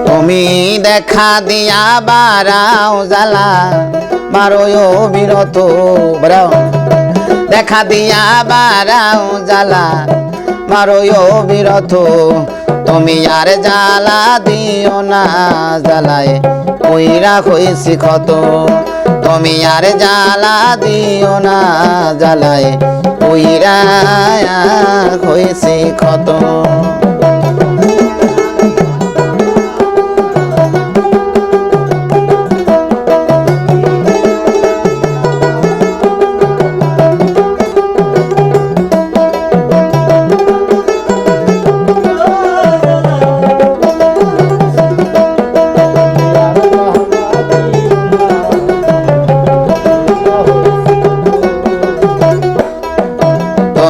তুমি দেখা দিয়া বারাও জ্বালা মারো বিরত বারাও দেখা দিয়া বারাও জ্বালা মারো বিরত তুমি আর জ্বালা দিও না জ্বালায় কইরা হইছি ক্ষত তুমি আর জ্বালা দিও না জ্বালায় কইরা হইছি ক্ষত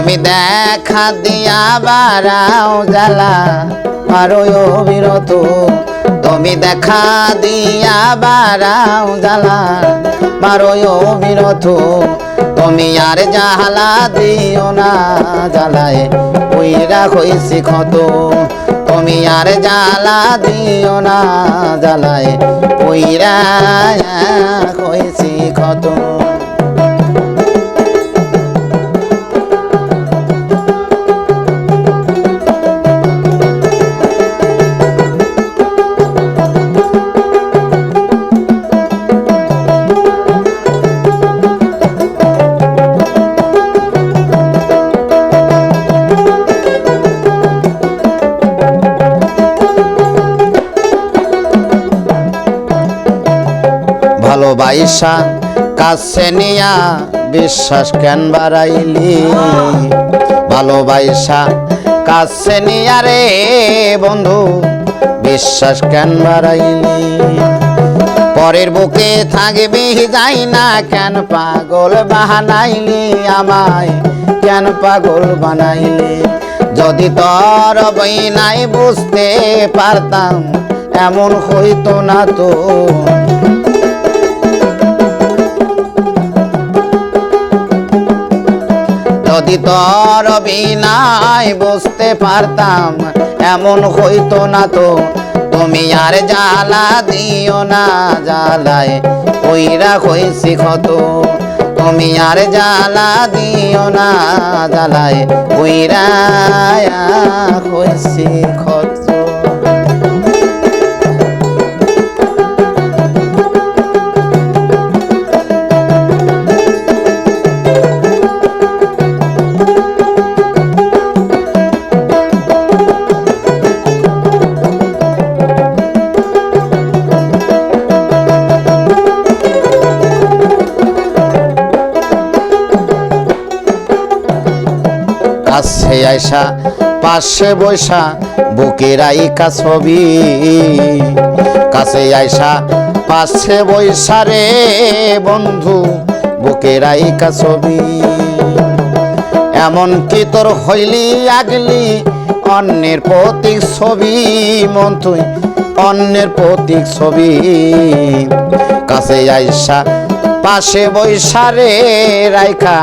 তুমি দেখা দিয়া বারাও জ্বালা মারো বিরত তুমি দেখা দিয়া বারাও জ্বালা মারো বিরত তুমি আর জ্বালা দিও না জ্বালায় কইরা হইছি ক্ষত তুমি আর জ্বালা দিও না জ্বালায় কইরা হইছি ক্ষত ভালোবাসা কাছে নিয়া বিশ্বাস কেন বাড়াইলি ভালোবাসা কাছে নিয়া রে বন্ধু বিশ্বাস কেন বাড়াইলি পরের বুকে থাকবি যাই না কেন পাগল বানাইলি আমায় কেন পাগল বানাইলি যদি তোর বইনাই বুঝতে পারতাম এমন হইতো না তো যদি তোর বিনায় বুঝতে পারতাম এমন হইতো না তো তুমি আর জ্বালা দিও না জ্বালায় কইরা হইছি ক্ষত তুমি আর জ্বালা দিও না জ্বালায় কইরা হইছি ক্ষত কাছে আইসা পাশে বৈশা বুকের আইকা ছবি কাছে আইসা পাশে বৈশা রে বন্ধু বুকের আইকা ছবি এমন কি তোর হইলি আগলি অন্যের প্রতীক ছবি মন তুই অন্যের প্রতীক ছবি কাছে আইসা পাশে বৈশা রে রাইখা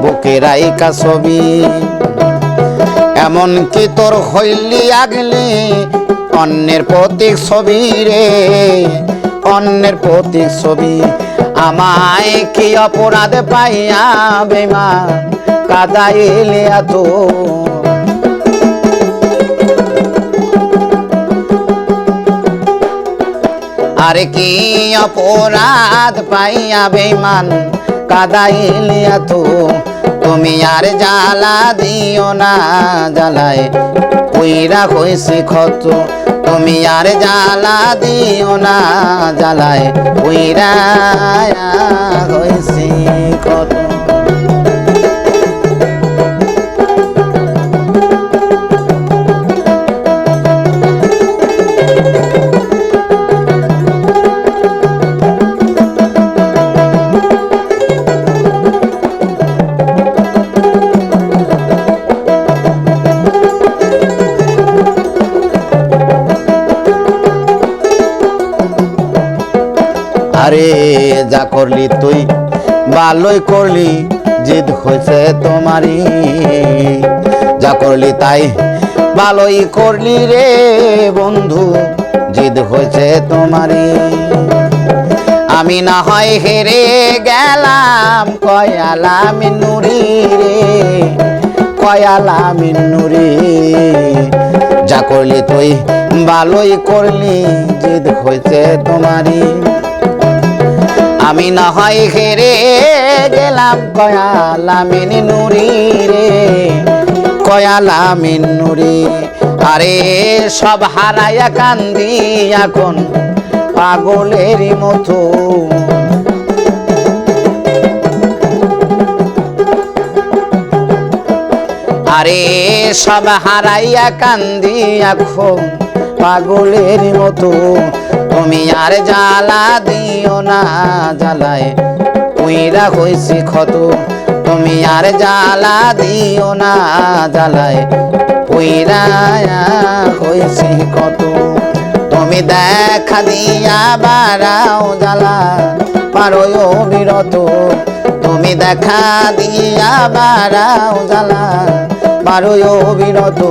বুকের আইকা ছবি এমন কি তোর হইলি আগলি অন্যের প্রতীক ছবি রে অন্যের প্রতীক ছবি আমায় কি অপরাধ পাইয়া বেমান কাদাইলে এত আরে কি অপরাধ পাইয়া বেমান কাদাইলে এত তুমি আর জ্বালা দিও না জ্বালায় কইরা হইছি ক্ষত তুমি আর জ্বালা দিও না জ্বালায় কইরা হইছি ক্ষত আরে যা করলি তুই ভালোই করলি জিদ হয়েছে তোমারই যা করলি তাই ভালোই করলি রে বন্ধু জিদ হয়েছে তোমারই আমি না হয় হেরে গেলাম কয়ালা মিন্নুরি রে কয়ালা মিন্নুরি যা করলি তুই ভালোই করলি জিদ হয়েছে তোমারই আমি না হয় হেরে গেলাম কয়ালা মিন্নুরি রে কয়ালা মিন্নুরি আরে সব হারাইয়া কান্দি এখন পাগলেরই মতো আরে সব হারাইয়া কান্দি এখন পাগলের মতো তুমি আর জ্বালা দিও না জ্বালায় পুইরা হইছি ক্ষত তুমি আর জ্বালা দিও না জ্বালায় পুইরা হইছি কত তুমি দেখা দিয়া বাড়াও জ্বালা পারোয় বিরত তুমি দেখা দিয়া বাড়াও জ্বালা পারোয় বিরত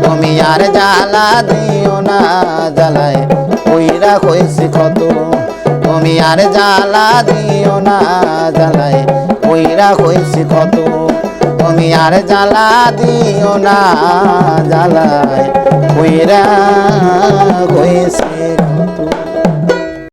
তুমি আর জ্বালা দিও না জ্বালায় পুইরা হইছি ক্ষত তুমি আর জ্বালা দিও না জ্বালায় পুইরা হইছি ক্ষত তুমি আর জ্বালা দিও না জ্বালায় পুইরা হইছি